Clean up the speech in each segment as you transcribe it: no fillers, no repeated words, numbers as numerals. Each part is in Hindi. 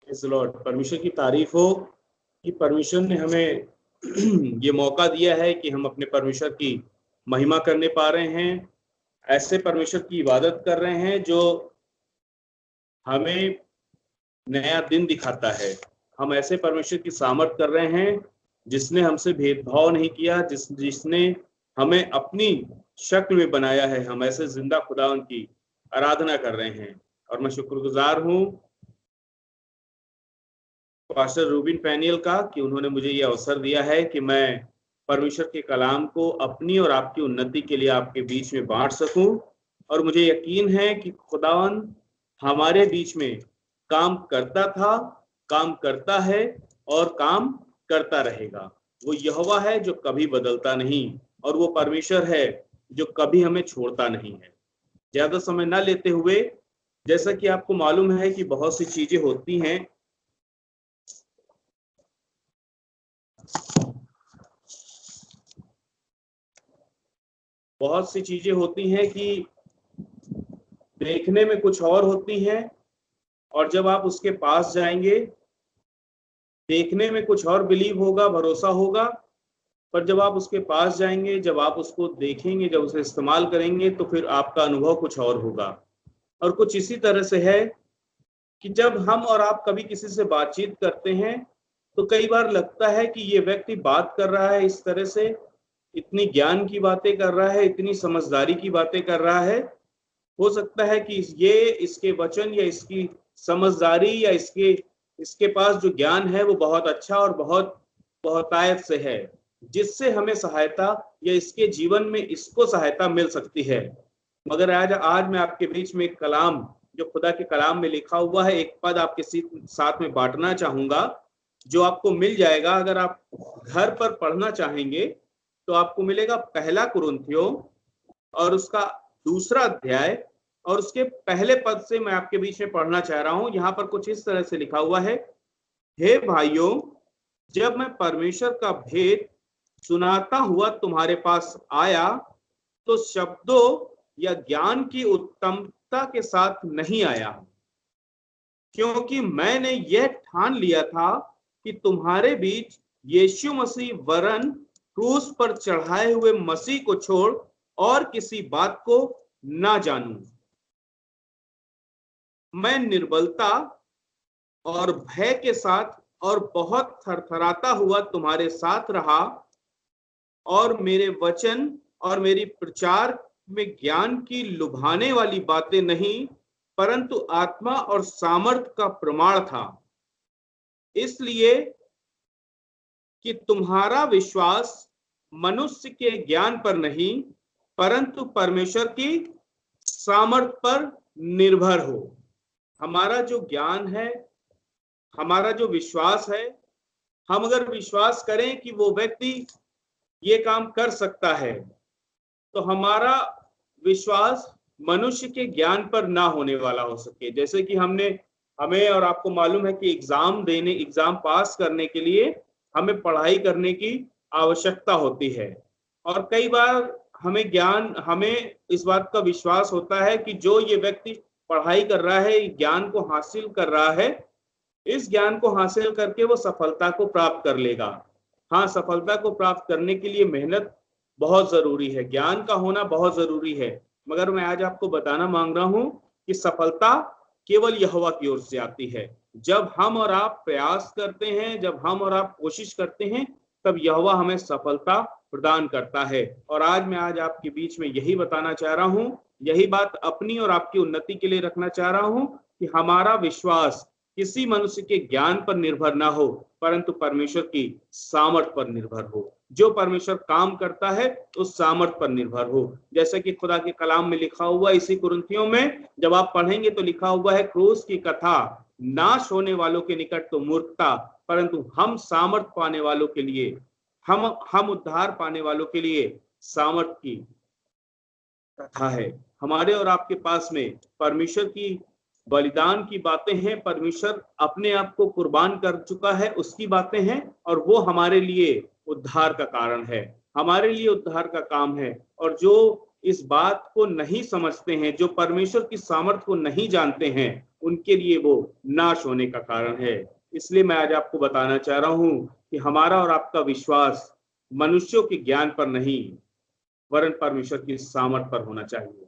Praise the lord. परमेश्वर की तारीफ हो कि परमेश्वर ने हमें ये मौका दिया है कि हम अपने परमेश्वर की महिमा करने पा रहे हैं, ऐसे परमेश्वर की इबादत कर रहे हैं जो हमें नया दिन दिखाता है। हम ऐसे परमेश्वर की सामर्थ कर रहे हैं जिसने हमसे भेदभाव नहीं किया, जिसने हमें अपनी शक्ल में बनाया है। हम ऐसे जिंदा खुदावन की आराधना कर रहे हैं और मैं शुक्रगुजार हूँ पास्टर रूबिन पैनियल का कि उन्होंने मुझे ये अवसर दिया है कि मैं परमेश्वर के कलाम को अपनी और आपकी उन्नति के लिए आपके बीच में बांट सकूं। और मुझे यकीन है कि खुदावन हमारे बीच में काम करता था, काम करता है और काम करता रहेगा। वो यहोवा है जो कभी बदलता नहीं और वो परमेश्वर है जो कभी हमें छोड़ता नहीं है। ज्यादा समय ना लेते हुए, जैसा कि आपको मालूम है कि बहुत सी चीजें होती हैं कि देखने में कुछ और होती हैं और जब आप उसके पास जाएंगे, देखने में कुछ और बिलीव होगा, भरोसा होगा, पर जब आप उसके पास जाएंगे, जब आप उसको देखेंगे, जब उसे इस्तेमाल करेंगे, तो फिर आपका अनुभव कुछ और होगा। और कुछ इसी तरह से है कि जब हम और आप कभी किसी से बातचीत करते हैं तो कई बार लगता है कि ये व्यक्ति बात कर रहा है इस तरह से, इतनी ज्ञान की बातें कर रहा है, इतनी समझदारी की बातें कर रहा है। हो सकता है कि ये इसके वचन या इसकी समझदारी या इसके पास जो ज्ञान है वो बहुत अच्छा और बहुत बहुतायत से है, जिससे हमें सहायता या इसके जीवन में इसको सहायता मिल सकती है। मगर आज मैं आपके बीच में एक कलाम, जो खुदा के कलाम में लिखा हुआ है, एक पद आपके साथ में बांटना चाहूंगा, जो आपको मिल जाएगा। अगर आप घर पर पढ़ना चाहेंगे तो आपको मिलेगा पहला कुरिन्थियों और उसका 2 अध्याय और उसके पहले पद से मैं आपके बीच में पढ़ना चाह रहा हूं। यहाँ पर कुछ इस तरह से लिखा हुआ है, हे भाइयों, जब मैं परमेश्वर का भेद सुनाता हुआ तुम्हारे पास आया तो शब्दों या ज्ञान की उत्तमता के साथ नहीं आया, क्योंकि मैंने यह ठान लिया था कि तुम्हारे बीच यीशु मसीह वरन क्रूस पर चढ़ाए हुए मसीह को छोड़ और किसी बात को ना जानूं। मैं निर्बलता और भय के साथ और बहुत थरथराता हुआ तुम्हारे साथ रहा, और मेरे वचन और मेरी प्रचार में ज्ञान की लुभाने वाली बातें नहीं, परंतु आत्मा और सामर्थ का प्रमाण था, इसलिए कि तुम्हारा विश्वास मनुष्य के ज्ञान पर नहीं परंतु परमेश्वर की सामर्थ पर निर्भर हो। हमारा जो ज्ञान है, हमारा जो विश्वास है, हम अगर विश्वास करें कि वो व्यक्ति ये काम कर सकता है, तो हमारा विश्वास मनुष्य के ज्ञान पर ना होने वाला हो सके। जैसे कि हमें और आपको मालूम है कि एग्जाम पास करने के लिए हमें पढ़ाई करने की आवश्यकता होती है, और कई बार हमें इस बात का विश्वास होता है कि जो ये व्यक्ति पढ़ाई कर रहा है, ज्ञान को हासिल कर रहा है, इस ज्ञान को हासिल करके वो सफलता को प्राप्त कर लेगा। हाँ, सफलता को प्राप्त करने के लिए मेहनत बहुत जरूरी है, ज्ञान का होना बहुत जरूरी है, मगर मैं आज आपको बताना मांग रहा हूं कि सफलता केवल यहोवा की ओर से आती है। जब हम और आप प्रयास करते हैं, जब हम और आप कोशिश करते हैं, तब यहोवा हमें सफलता प्रदान करता है। और आज मैं आपके बीच में यही बताना चाह रहा हूं, यही बात अपनी और आपकी उन्नति के लिए रखना चाह रहा हूं कि हमारा विश्वास किसी मनुष्य के ज्ञान पर निर्भर ना हो, परंतु परमेश्वर की सामर्थ पर निर्भर हो। जो परमेश्वर काम करता है उस सामर्थ पर निर्भर हो। जैसे कि खुदा के कलाम में लिखा हुआ, इसी कुरिन्थियों में जब आप पढ़ेंगे तो लिखा हुआ है, क्रूस की कथा नाश होने वालों के निकट तो मूर्खता, परंतु हम सामर्थ पाने वालों के लिए, हम उद्धार पाने वालों के लिए सामर्थ की कथा है। हमारे और आपके पास में परमेश्वर की बलिदान की बातें हैं, परमेश्वर अपने आप को कुर्बान कर चुका है, उसकी बातें हैं, और वो हमारे लिए उद्धार का कारण है, हमारे लिए उद्धार का काम है। और जो इस बात को नहीं समझते हैं, जो परमेश्वर की सामर्थ को नहीं जानते हैं, उनके लिए वो नाश होने का कारण है। इसलिए मैं आज आपको बताना चाह रहा हूं कि हमारा और आपका विश्वास मनुष्यों के ज्ञान पर नहीं वरन परमेश्वर की सामर्थ पर होना चाहिए।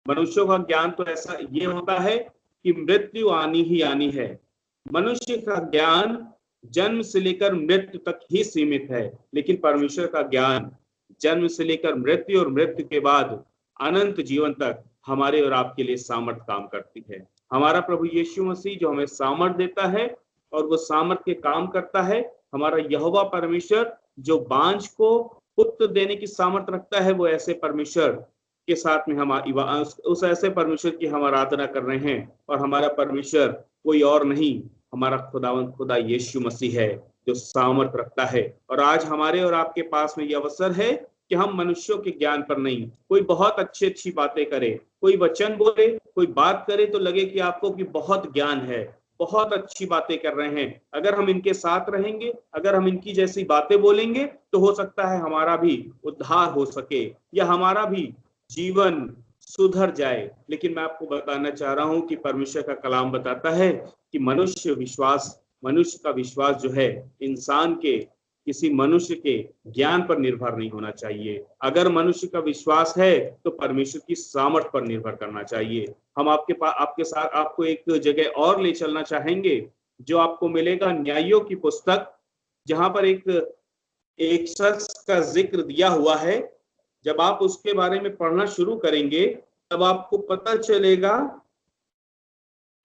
मनुष्यों का ज्ञान तो ऐसा ये होता है कि मृत्यु आनी ही आनी है। मनुष्य का ज्ञान जन्म से लेकर मृत्यु तक ही सीमित है, लेकिन परमेश्वर का ज्ञान जन्म से लेकर मृत्यु और मृत्यु के बाद अनंत जीवन तक हमारे और आपके लिए सामर्थ काम करती है। हमारा प्रभु यीशु मसीह जो हमें सामर्थ देता है और वो सामर्थ के काम करता है। हमारा यहोवा परमेश्वर जो बांझ को पुत्र देने की सामर्थ रखता है, वो ऐसे परमेश्वर के साथ में हम उस ऐसे परमेश्वर की हम आराधना कर रहे हैं। और हमारा परमेश्वर कोई और नहीं, हमारा खुदावंद खुदा यीशु मसीह है जो सामर्थ रखता है। और आज हमारे और आपके पास में यह अवसर है कि हम मनुष्यों के ज्ञान पर नहीं, कोई बहुत अच्छी अच्छी बातें करे, कोई वचन बोले, कोई बात करे तो लगे कि आपको कि बहुत ज्ञान है, बहुत अच्छी बातें कर रहे हैं। अगर हम इनके साथ रहेंगे, अगर हम इनकी जैसी बातें बोलेंगे तो हो सकता है हमारा भी उद्धार हो सके या हमारा भी जीवन सुधर जाए। लेकिन मैं आपको बताना चाह रहा हूं कि परमेश्वर का कलाम बताता है कि मनुष्य का विश्वास जो है इंसान के किसी मनुष्य के ज्ञान पर निर्भर नहीं होना चाहिए। अगर मनुष्य का विश्वास है तो परमेश्वर की सामर्थ पर निर्भर करना चाहिए। हम आपके साथ आपको एक जगह और ले चलना चाहेंगे जो आपको मिलेगा न्यायों की पुस्तक, जहां पर एक शख्स का जिक्र दिया हुआ है। जब आप उसके बारे में पढ़ना शुरू करेंगे तब आपको पता चलेगा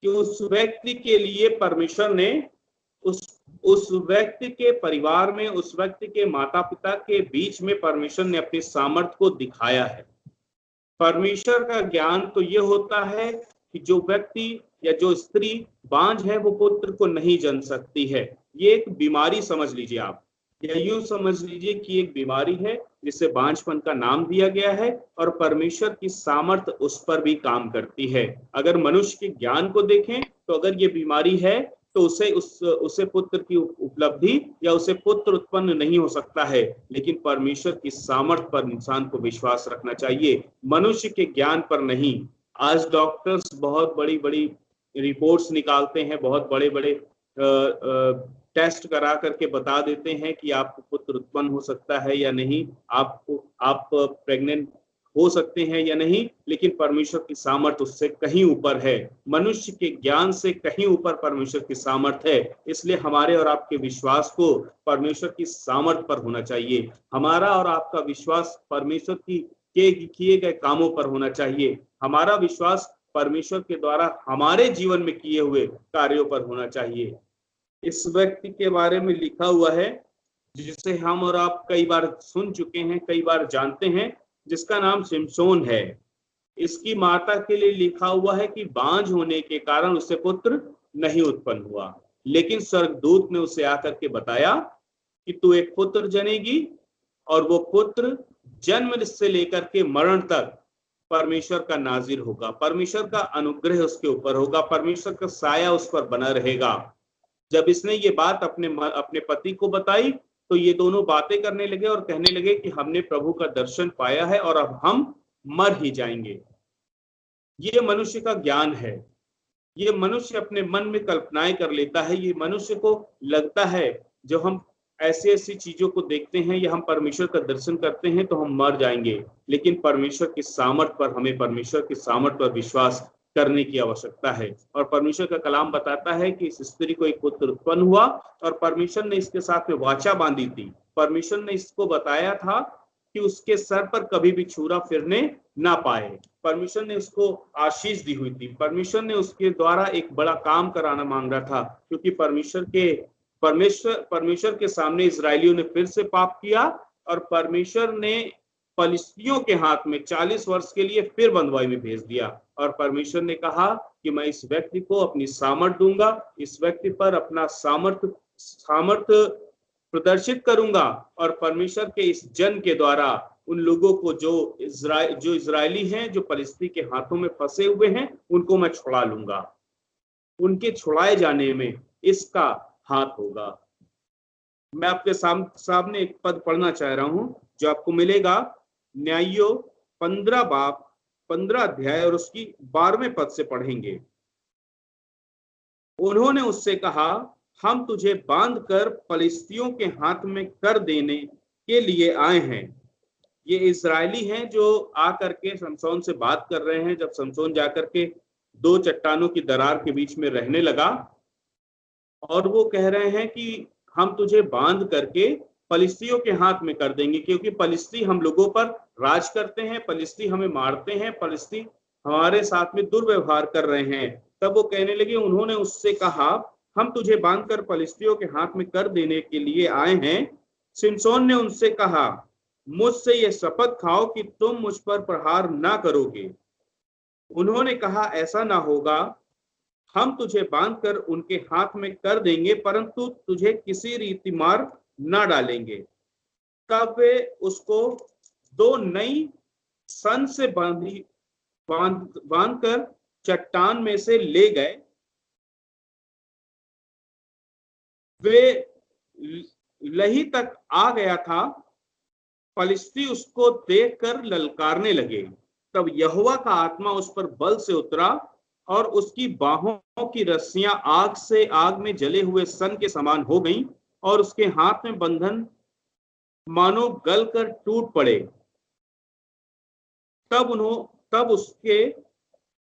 कि उस व्यक्ति के लिए परमेश्वर ने उस व्यक्ति के परिवार में, उस व्यक्ति के माता पिता के बीच में परमेश्वर ने अपनी सामर्थ को दिखाया है। परमेश्वर का ज्ञान तो ये होता है कि जो व्यक्ति या जो स्त्री बांझ है वो पुत्र को नहीं जन सकती है। ये एक बीमारी समझ लीजिए आप, या यूं समझ लीजिए कि एक बीमारी है जिसे बांझपन का नाम दिया गया है और परमेश्वर की सामर्थ उस पर भी काम करती है। अगर मनुष्य के ज्ञान को देखें तो अगर ये बीमारी है तो उसे पुत्र की उपलब्धि या उसे पुत्र उत्पन्न नहीं हो सकता है। लेकिन परमेश्वर की सामर्थ पर इंसान को विश्वास रखना चाहिए, मनुष्य के ज्ञान पर नहीं। आज डॉक्टर्स बहुत बड़ी बड़ी रिपोर्ट्स निकालते हैं, बहुत बड़े बड़े टेस्ट करा करके बता देते हैं कि आपको पुत्र उत्पन्न हो सकता है या नहीं, आप प्रेग्नेंट हो सकते हैं या नहीं। लेकिन परमेश्वर की सामर्थ उससे कहीं ऊपर है, मनुष्य के ज्ञान से कहीं ऊपर परमेश्वर की सामर्थ है। इसलिए हमारे और आपके विश्वास को परमेश्वर की सामर्थ पर होना चाहिए। हमारा और आपका विश्वास परमेश्वर की किए गए कामों पर होना चाहिए। हमारा विश्वास परमेश्वर के द्वारा हमारे जीवन में किए हुए कार्यों पर होना चाहिए। इस व्यक्ति के बारे में लिखा हुआ है जिसे हम और आप कई बार सुन चुके हैं, कई बार जानते हैं, जिसका नाम शिमशोन है। इसकी माता के लिए लिखा हुआ है कि बांझ होने के कारण उसे पुत्र नहीं उत्पन्न हुआ, लेकिन स्वर्गदूत ने उसे आकर के बताया कि तू एक पुत्र जनेगी और वो पुत्र जन्म से लेकर के मरण तक परमेश्वर का नाजिर होगा, परमेश्वर का अनुग्रह उसके ऊपर होगा, परमेश्वर का साया उस पर बना रहेगा। जब इसने ये बात अपने पति को बताई तो ये दोनों बातें करने लगे और कहने लगे कि हमने प्रभु का दर्शन पाया है और अब हम मर ही जाएंगे। ये मनुष्य का ज्ञान है। ये मनुष्य अपने मन में कल्पनाएं कर लेता है। ये मनुष्य को लगता है जो हम ऐसी ऐसी चीजों को देखते हैं या हम परमेश्वर का दर्शन करते हैं तो हम मर जाएंगे। लेकिन परमेश्वर की सामर्थ पर, हमें परमेश्वर की सामर्थ पर विश्वास करने की आवश्यकता है। और परमेश्वर का कलाम बताता है कि इस स्त्री को एक पुत्र उत्पन्न हुआ और परमेश्वर ने इसके साथ में वाचा बांधी थी। परमेश्वर ने इसको बताया था कि उसके सर पर कभी भी छुरा फिरने ना पाए। परमेश्वर ने उसको आशीष दी हुई थी। परमेश्वर ने उसके द्वारा एक बड़ा काम कराना मांग रहा था, क्योंकि परमेश्वर के सामने इजरायलियों ने फिर से पाप किया और परमेश्वर ने फलिस्तियों के हाथ में 40 वर्ष के लिए फिर बंधुआई में भेज दिया। और परमेश्वर ने कहा कि मैं इस व्यक्ति को अपनी सामर्थ दूंगा, इस व्यक्ति पर अपना सामर्थ प्रदर्शित करूंगा और परमेश्वर के इस जन के द्वारा उन लोगों को जो इजरायली हैं, जो फलिस्ती के हाथों में फंसे हुए हैं, उनको मैं छुड़ा लूंगा। उनके छुड़ाए जाने में इसका हाथ होगा। मैं आपके सामने एक पद पढ़ना चाह रहा हूं जो आपको मिलेगा न्यायों 15 अध्याय और उसकी 12वें पद से पढ़ेंगे। उन्होंने उससे कहा, हम तुझे बांध कर फलिस्तियों के हाथ में कर देने के लिए आए हैं। ये इजरायली हैं जो आकर के समसोन से बात कर रहे हैं। जब समसोन जाकर के दो चट्टानों की दरार के बीच में रहने लगा और वो कह रहे हैं कि हम तुझे बांध करके फलिस्तियों के हाथ में कर देंगे, क्योंकि फलिस्ती हम लोगों पर राज करते हैं, फलिस्ती हमें मारते हैं, फलिस्ती हमारे साथ में दुर्व्यवहार कर रहे हैं। तब वो कहने लगे, उन्होंने उससे कहा, हम तुझे बांधकर फलिस्तियों के हाथ में कर देने के लिए आए हैं। सिमसोन ने उनसे कहा, मुझसे ये शपथ खाओ कि तुम मुझ पर प्रहार ना करोगे। उन्होंने कहा, ऐसा ना होगा, हम तुझे बांधकर उनके हाथ में कर देंगे, परंतु तुझे किसी रीति मार ना डालेंगे। तब वे उसको दो नई सन से बांधकर चट्टान में से ले गए। वे लही तक आ गया था। फलिस्ती उसको देखकर ललकारने लगे। तब यहोवा का आत्मा उस पर बल से उतरा और उसकी बाहों की रस्सियां आग में जले हुए सन के समान हो गईं और उसके हाथ में बंधन मानो गल कर टूट पड़े।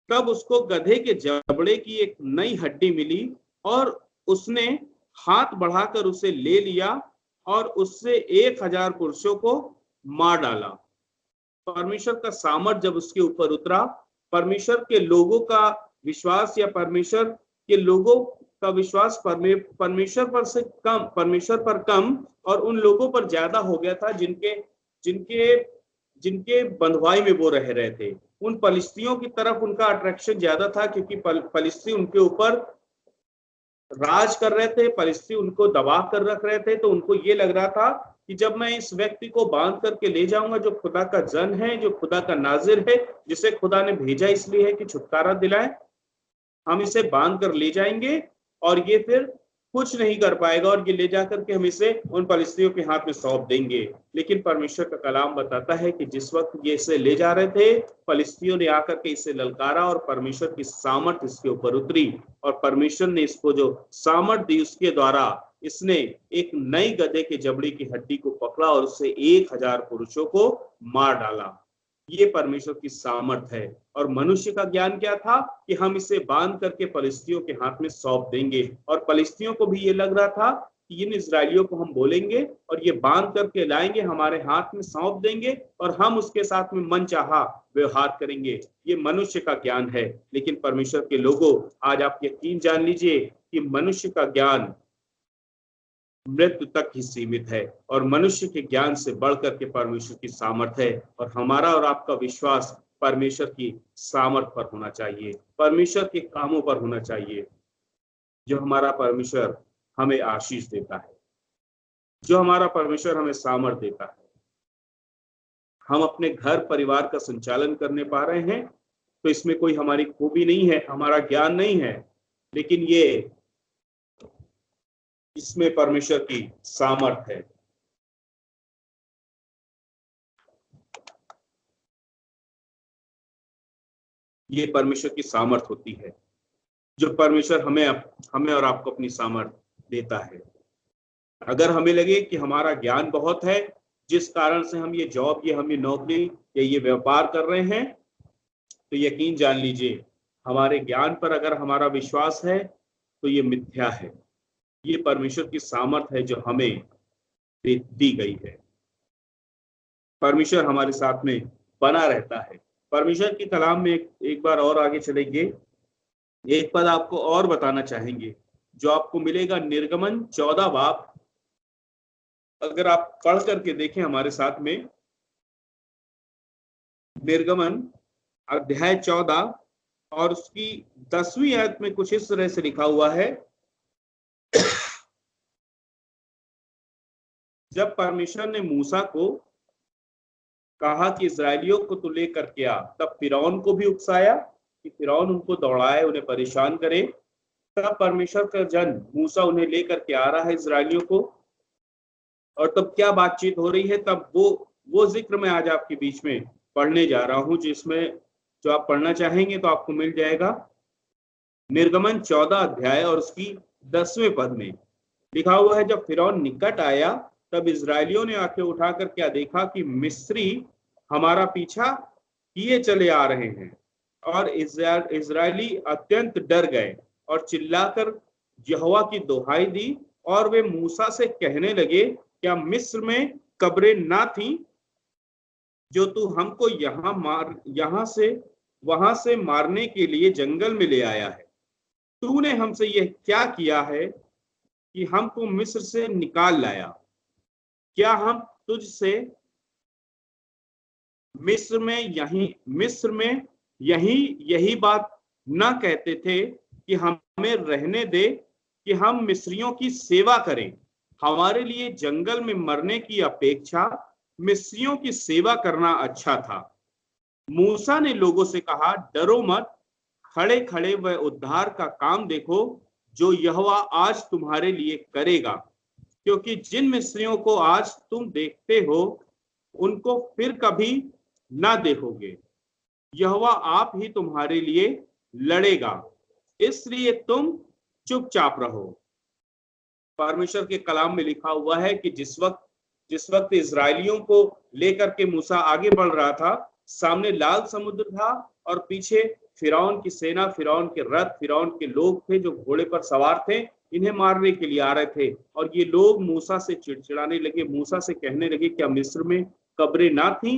तब उसको गधे के जबड़े की एक नई हड्डी मिली और उसने हाथ बढ़ाकर उसे ले लिया और उससे 1000 पुरुषों को मार डाला। परमेश्वर का सामर्थ जब उसके ऊपर उतरा, परमेश्वर के लोगों का विश्वास या परमेश्वर के लोगों का विश्वास परमेश्वर पर कम और उन लोगों पर ज्यादा हो गया था जिनके जिनके जिनके बंधुआई में वो रह रहे थे। उन फलिस्तियों की तरफ उनका अट्रैक्शन ज्यादा था, क्योंकि फलिस्ती उनके ऊपर राज कर रहे थे, फलिस्ती उनको दबा कर रख रहे थे। तो उनको ये लग रहा था कि जब मैं इस व्यक्ति को बांध करके ले जाऊंगा, जो खुदा का जन है, जो खुदा का नाजिर है, जिसे खुदा ने भेजा इसलिए है कि छुटकारा दिलाए, हम इसे बांध कर ले जाएंगे और ये फिर कुछ नहीं कर पाएगा और ये ले जाकर के हम इसे उन फलिस्तियों के हाथ में सौंप देंगे। लेकिन परमेश्वर का कलाम बताता है कि जिस वक्त ये इसे ले जा रहे थे, फलिस्तियों ने आकर के इसे ललकारा और परमेश्वर की सामर्थ इसके ऊपर उतरी और परमेश्वर ने इसको जो सामर्थ दी उसके द्वारा इसने एक नई गधे के जबड़े की हड्डी को पकड़ा और उससे 1000 पुरुषों को मार डाला। ये परमेश्वर की सामर्थ है। और मनुष्य का ज्ञान क्या था कि हम इसे बांध करके फलिस्तियों के हाथ में सौंप देंगे। और फलिस्तियों को भी ये लग रहा था कि इन इजरायलियों को हम बोलेंगे और ये बांध करके लाएंगे, हमारे हाथ में सौंप देंगे और हम उसके साथ में मनचाहा व्यवहार करेंगे। ये मनुष्य का ज्ञान है। लेकिन परमेश्वर के लोगों, आज आप यकीन जान लीजिए कि मनुष्य का ज्ञान मृत्यु तक ही सीमित है और मनुष्य के ज्ञान से बढ़कर के परमेश्वर की सामर्थ है। और हमारा और आपका विश्वास परमेश्वर की सामर्थ पर होना चाहिए, परमेश्वर के कामों पर होना चाहिए। जो हमारा परमेश्वर हमें आशीष देता है, जो हमारा परमेश्वर हमें सामर्थ देता है, हम अपने घर परिवार का संचालन करने पा रहे हैं, तो इसमें कोई हमारी खूबी नहीं है, हमारा ज्ञान नहीं है, लेकिन ये इसमें परमेश्वर की सामर्थ है। ये परमेश्वर की सामर्थ होती है, जो परमेश्वर हमें और आपको अपनी सामर्थ देता है। अगर हमें लगे कि हमारा ज्ञान बहुत है, जिस कारण से हम ये जॉब, हम ये नौकरी या ये व्यापार कर रहे हैं, तो यकीन जान लीजिए हमारे ज्ञान पर अगर हमारा विश्वास है तो ये मिथ्या है। ये परमेश्वर की सामर्थ है जो हमें दी गई है। परमेश्वर हमारे साथ में बना रहता है। परमेश्वर की कलाम में एक बार और आगे चलेंगे, एक पद आपको और बताना चाहेंगे जो आपको मिलेगा निर्गमन 14 बाब। अगर आप पढ़ करके देखें हमारे साथ में, निर्गमन अध्याय 14 और उसकी 10वीं आयत में कुछ इस तरह से लिखा हुआ है, जब परमेश्वर ने मूसा को कहा कि इजरायलियों को तो लेकर के आ, तब फिरौन को भी उकसाया कि फिरौन उनको दौड़ाए, उन्हें परेशान करे। तब परमेश्वर का जन मूसा उन्हें लेकर के आ रहा है इजरायलियों को, और तब क्या बातचीत हो रही है, तब वो जिक्र मैं आज आपके बीच में पढ़ने जा रहा हूं, जिसमें जो आप पढ़ना चाहेंगे तो आपको मिल जाएगा। निर्गमन 14 अध्याय और उसकी 10वें पद में लिखा हुआ है, जब फिरौन निकट आया तब इजरायलियों ने आंखें उठाकर क्या देखा कि मिस्री हमारा पीछा किए चले आ रहे हैं, और इजरायली अत्यंत डर गए और चिल्लाकर यहोवा की दोहाई दी, और वे मूसा से कहने लगे, क्या मिस्र में कब्रें ना थी जो तू हमको यहाँ से वहां से मारने के लिए जंगल में ले आया है? तूने हमसे यह क्या किया है कि हमको मिस्र से निकाल लाया? क्या हम तुझसे मिस्र में यही बात न कहते थे कि हमें रहने दे कि हम मिस्रियों की सेवा करें? हमारे लिए जंगल में मरने की अपेक्षा मिस्रियों की सेवा करना अच्छा था। मूसा ने लोगों से कहा, डरो मत, खड़े खड़े वह उद्धार का काम देखो जो यहोवा आज तुम्हारे लिए करेगा, क्योंकि जिन मिस्रियों को आज तुम देखते हो उनको फिर कभी ना देखोगे। यहोवा आप ही तुम्हारे लिए लड़ेगा, इसलिए तुम चुपचाप रहो। परमेश्वर के कलाम में लिखा हुआ है कि जिस वक्त इजरायलियों को लेकर के मूसा आगे बढ़ रहा था, सामने लाल समुद्र था और पीछे फिरौन की सेना, फिरौन के रथ, फिरौन के लोग थे जो घोड़े पर सवार थे, इन्हें मारने के लिए आ रहे थे। और ये लोग मूसा से चिड़चिड़ाने लगे, मूसा से कहने लगे, क्या मिस्र में कब्रें ना थी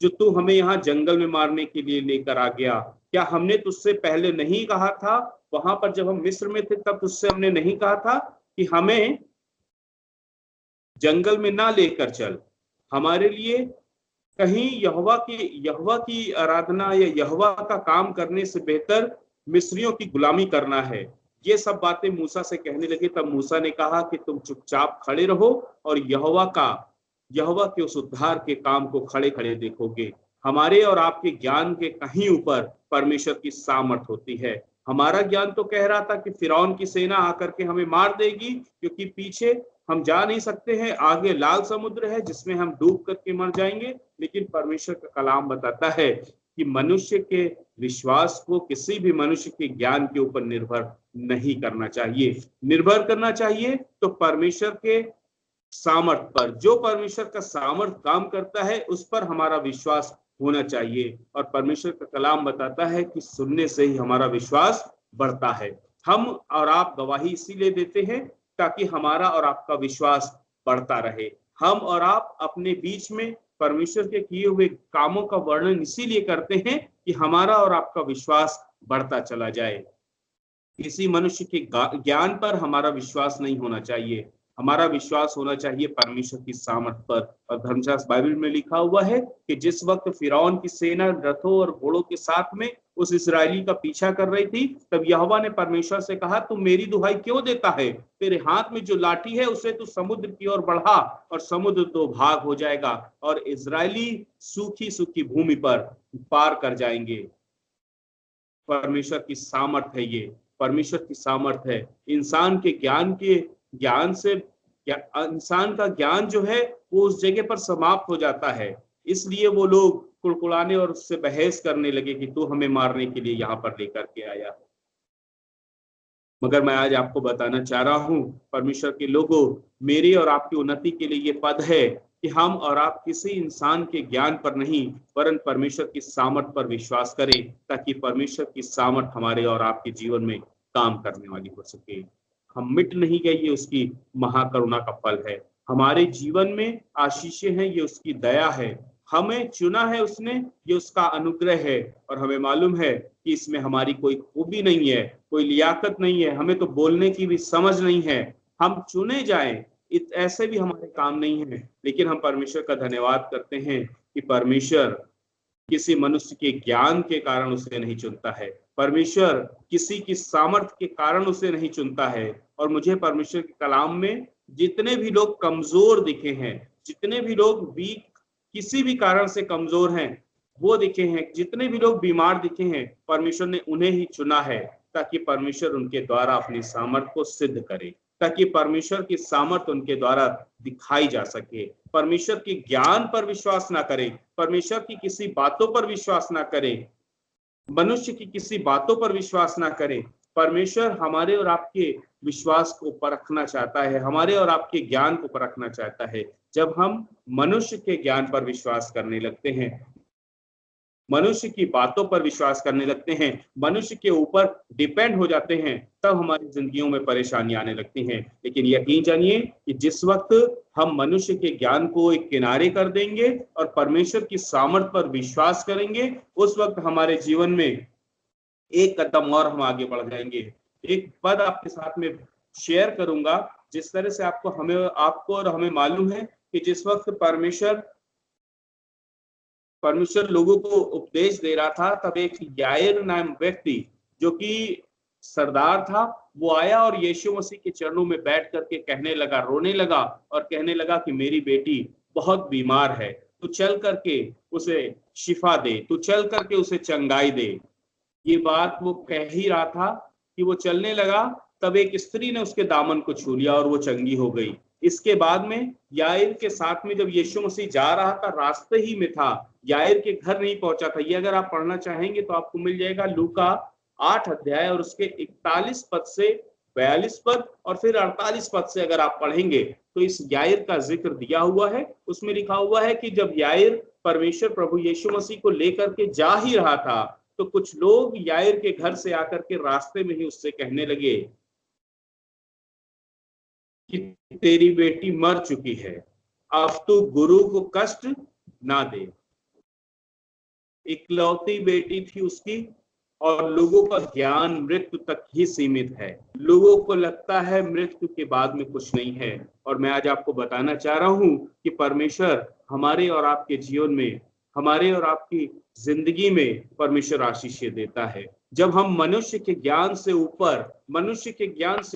जो तू हमें यहाँ जंगल में मारने के लिए लेकर आ गया? क्या हमने तुझसे पहले नहीं कहा था, वहां पर जब हम मिस्र में थे तब तुझसे हमने नहीं कहा था कि हमें जंगल में ना लेकर चल? हमारे लिए कहीं यहोवा की आराधना या यहोवा का काम करने से बेहतर मिस्रियों की गुलामी करना है। ये सब बातें मूसा से कहने लगे। तब मूसा ने कहा कि तुम चुपचाप खड़े रहो और यहोवा के उस उद्धार के काम को खड़े खड़े देखोगे। हमारे और आपके ज्ञान के कहीं ऊपर परमेश्वर की सामर्थ होती है। हमारा ज्ञान तो कह रहा था कि फिरौन की सेना आकर के हमें मार देगी, क्योंकि पीछे हम जा नहीं सकते हैं, आगे लाल समुद्र है जिसमें हम डूब करके मर जाएंगे। लेकिन परमेश्वर का कलाम बताता है कि मनुष्य के विश्वास को किसी भी मनुष्य के ज्ञान के ऊपर निर्भर नहीं करना चाहिए। निर्भर करना चाहिए तो परमेश्वर के सामर्थ पर। जो परमेश्वर का सामर्थ काम करता है उस पर हमारा विश्वास होना चाहिए। और परमेश्वर का कलाम बताता है कि सुनने से ही हमारा विश्वास बढ़ता है। हम और आप गवाही इसीलिए देते हैं ताकि हमारा और आपका विश्वास बढ़ता रहे। हम और आप अपने बीच में परमेश्वर के किए हुए कामों का वर्णन इसीलिए करते हैं कि हमारा और आपका विश्वास बढ़ता चला जाए। किसी मनुष्य के ज्ञान पर हमारा विश्वास नहीं होना चाहिए, हमारा विश्वास होना चाहिए परमेश्वर की सामर्थ पर। और धर्मशास्त्र बाइबल में लिखा हुआ है कि जिस वक्त फिरौन की सेना रथों और घोड़ों के साथ में उस इस्राएली का पीछा कर रही थी, तब यहोवा ने परमेश्वर से कहा, तू मेरी दुहाई क्यों देता है? तेरे हाथ में जो लाठी है उसे तू समुद्र की ओर बढ़ा और समुद्र दो भाग हो जाएगा और इस्राएली सूखी सूखी भूमि पर पार कर जाएंगे। परमेश्वर की सामर्थ है ये, परमेश्वर की सामर्थ है। इंसान के ज्ञान से इंसान का ज्ञान जो है वो उस जगह पर समाप्त हो जाता है। इसलिए वो लोग कुड़कुड़ाने और उससे बहस करने लगे कि तू हमें मारने के लिए यहाँ पर लेकर के आया। मगर मैं आज आपको बताना चाह रहा हूँ, परमेश्वर के लोगों, मेरी और आपकी उन्नति के लिए ये पद है कि हम और आप किसी इंसान के ज्ञान पर नहीं वरन परमेश्वर की सामर्थ पर विश्वास करें, ताकि परमेश्वर की सामर्थ हमारे और आपके जीवन में काम करने वाली हो सके। हम मिट नहीं गए, ये उसकी महाकरुणा का फल है। हमारे जीवन में आशीषें हैं, ये उसकी दया है। हमें चुना है उसने, ये उसका अनुग्रह है। और हमें मालूम है कि इसमें हमारी कोई खूबी नहीं है, कोई लियाकत नहीं है, हमें तो बोलने की भी समझ नहीं है। हम चुने जाएं ऐसे भी हमारे काम नहीं है, लेकिन हम परमेश्वर का धन्यवाद करते हैं कि परमेश्वर किसी मनुष्य के ज्ञान के कारण उसे नहीं चुनता है, परमेश्वर किसी की सामर्थ्य के कारण उसे नहीं चुनता है। और मुझे परमेश्वर के कलाम में जितने भी लोग कमजोर दिखे हैं, जितने भी लोग वीक किसी भी कारण से कमजोर हैं वो दिखे हैं, जितने भी लोग बीमार दिखे हैं, परमेश्वर ने उन्हें ही चुना है ताकि परमेश्वर उनके द्वारा अपनी सामर्थ्य को सिद्ध करे, ताकि परमेश्वर की सामर्थ्य उनके द्वारा दिखाई जा सके। परमेश्वर के ज्ञान पर विश्वास ना करें, परमेश्वर की किसी बातों पर विश्वास ना करें, मनुष्य की किसी बातों पर विश्वास ना करें, परमेश्वर हमारे और आपके विश्वास को परखना चाहता है, हमारे और आपके ज्ञान को परखना चाहता है। जब हम मनुष्य के ज्ञान पर विश्वास करने लगते हैं, मनुष्य की बातों पर विश्वास करने लगते हैं, मनुष्य के ऊपर डिपेंड हो जाते हैं, तब हमारी जिंदगियों में परेशानी आने लगती हैं। लेकिन यकीन जानिए कि जिस वक्त हम मनुष्य के ज्ञान को एक किनारे कर देंगे और परमेश्वर की सामर्थ पर विश्वास करेंगे, उस वक्त हमारे जीवन में एक कदम और हम आगे बढ़ जाएंगे। एक पद आपके साथ में शेयर करूंगा, जिस तरह से आपको और हमें मालूम है कि जिस वक्त परमेश्वर लोगों को उपदेश दे रहा था, तब एक याईर नाम व्यक्ति जो कि सरदार था, वो आया और यीशु मसीह के चरणों में बैठ करके कहने लगा, रोने लगा और कहने लगा कि मेरी बेटी बहुत बीमार है, तू चल करके उसे शिफा दे, तू चल करके उसे चंगाई दे। ये बात वो कह ही रहा था कि वो चलने लगा, तब एक स्त्री ने उसके दामन को छू लिया और वो चंगी हो गई। इसके बाद में याईर के साथ में जब यीशु मसीह जा रहा था, रास्ते ही में था, याईर के घर नहीं पहुंचा था। ये अगर आप पढ़ना चाहेंगे तो आपको मिल जाएगा लूका 8 अध्याय और उसके 41 पद से 42 पद और फिर 48 पद से अगर आप पढ़ेंगे तो इस याईर का जिक्र दिया हुआ है। उसमें लिखा हुआ है कि जब याईर परमेश्वर प्रभु यीशु मसीह को लेकर के जा ही रहा था, तो कुछ लोग याईर के घर से आकर के रास्ते में ही उससे कहने लगे कि तेरी बेटी मर चुकी है, अब तू गुरु को कष्ट ना दे। इकलौती बेटी थी उसकी और लोगों का ज्ञान मृत्यु तक ही सीमित है। लोगों को लगता है मृत्यु के बाद में कुछ नहीं है। और मैं आज आपको बताना चाह रहा हूं कि परमेश्वर हमारे और आपके जीवन में, हमारे और आपकी जिंदगी में परमेश्वर आशीष देता है। जब हम मनुष्य के ज्ञान से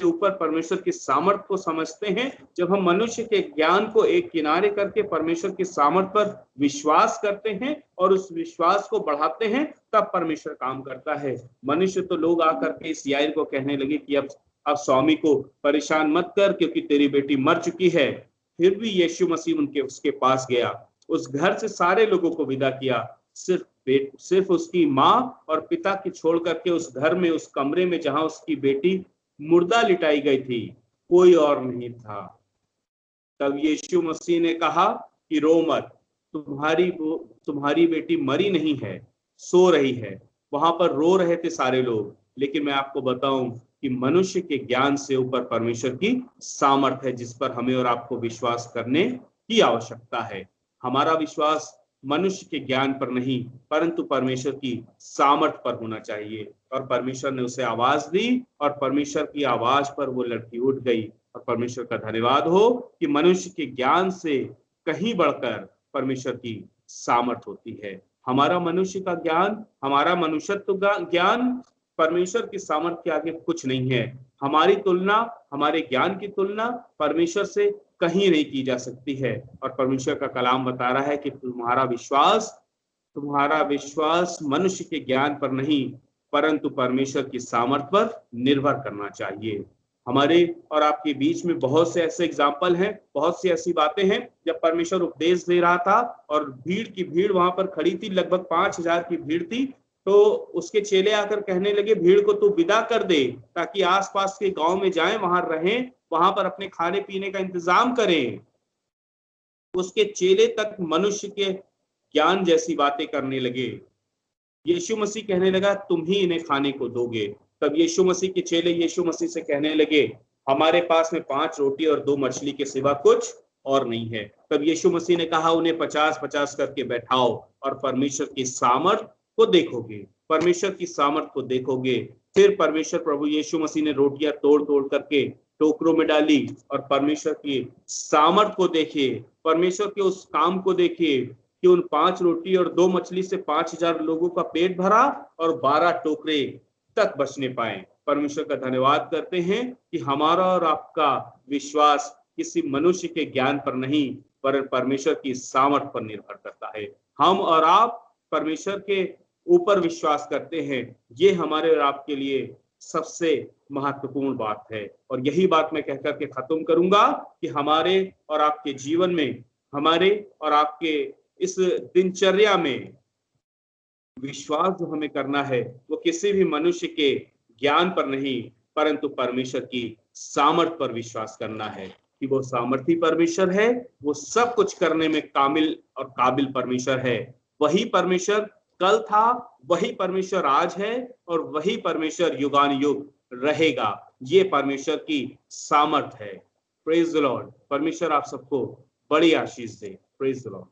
ऊपर परमेश्वर की सामर्थ को समझते हैं, जब हम मनुष्य के ज्ञान को एक किनारे करके परमेश्वर की सामर्थ पर विश्वास करते हैं और उस विश्वास को बढ़ाते हैं, तब परमेश्वर काम करता है। मनुष्य तो लोग आकर के इस याईर को कहने लगे कि अब स्वामी को परेशान मत कर, क्योंकि तेरी बेटी मर चुकी है। फिर भी यीशु मसीह उसके पास गया, उस घर से सारे लोगों को विदा किया, सिर्फ उसकी माँ और पिता की छोड़ करके उस घर में, उस कमरे में जहां उसकी बेटी मुर्दा लिटाई गई थी, कोई और नहीं था। तब यीशु मसीह ने कहा कि रो मत, तुम्हारी बेटी मरी नहीं है, सो रही है। वहां पर रो रहे थे सारे लोग, लेकिन मैं आपको बताऊं कि मनुष्य के ज्ञान से ऊपर परमेश्वर की सामर्थ है, जिस पर हमें और आपको विश्वास करने की आवश्यकता है। हमारा विश्वास मनुष्य के ज्ञान पर नहीं, परंतु परमेश्वर की सामर्थ पर होना चाहिए। और परमेश्वर ने उसे आवाज दी और परमेश्वर की आवाज पर वो लड़की उठ गई। और परमेश्वर का धन्यवाद हो कि मनुष्य के ज्ञान से कहीं बढ़कर परमेश्वर की सामर्थ होती है। हमारा मनुष्य का ज्ञान, हमारा मनुष्यत्व का ज्ञान परमेश्वर की सामर्थ के आगे कुछ नहीं है। हमारी तुलना, हमारे ज्ञान की तुलना परमेश्वर से कहीं नहीं की जा सकती है। और परमेश्वर का कलाम बता रहा है कि तुम्हारा विश्वास मनुष्य के ज्ञान पर नहीं, परंतु परमेश्वर की सामर्थ पर निर्भर करना चाहिए। हमारे और आपके बीच में बहुत से ऐसे एग्जाम्पल हैं, बहुत सी ऐसी बातें हैं जब परमेश्वर उपदेश दे रहा था और भीड़ की भीड़ वहां पर खड़ी थी, लगभग 5000 की भीड़ थी। तो उसके चेले आकर कहने लगे, भीड़ को तू विदा कर दे ताकि आसपास के गांव में जाएं, वहां रहें, वहां पर अपने खाने पीने का इंतजाम करें। उसके चेले तक मनुष्य के ज्ञान जैसी बातें करने लगे। यीशु मसीह कहने लगा, तुम ही इन्हें खाने को दोगे। तब यीशु मसीह के चेले यीशु मसीह से कहने लगे, हमारे पास में 5 रोटी और 2 मछली के सिवा कुछ और नहीं है। तब यीशु मसीह ने कहा, उन्हें 50-50 करके बैठाओ और परमेश्वर की सामर्थ को देखोगे, परमेश्वर की सामर्थ को देखोगे। फिर परमेश्वर प्रभु यीशु मसीह ने रोटियां तोड़ तोड़ करके टोकरों में डाली और परमेश्वर की सामर्थ को देखिए, परमेश्वर के उस काम को देखिए कि उन 5 रोटी और 2 मछली से 5000 लोगों का पेट भरा और 12 टोकरे तक बचने पाए। परमेश्वर का धन्यवाद करते हैं कि हमारा और आपका विश्वास किसी मनुष्य के ज्ञान पर नहीं, पर परमेश्वर की सामर्थ पर निर्भर करता है। हम और आप परमेश्वर के ऊपर विश्वास करते हैं, ये हमारे और आपके लिए सबसे महत्वपूर्ण बात है। और यही बात मैं कहकर के खत्म करूंगा कि हमारे और आपके जीवन में, हमारे और आपके इस दिनचर्या में विश्वास जो हमें करना है, वो किसी भी मनुष्य के ज्ञान पर नहीं, परंतु परमेश्वर की सामर्थ पर विश्वास करना है कि वो सामर्थी परमेश्वर है, वो सब कुछ करने में कामिल और काबिल परमेश्वर है। वही परमेश्वर कल था, वही परमेश्वर आज है, और वही परमेश्वर युगानुयुग रहेगा। ये परमेश्वर की सामर्थ है। Praise the lord. परमेश्वर आप सबको बड़ी आशीष दे। Praise the Lord.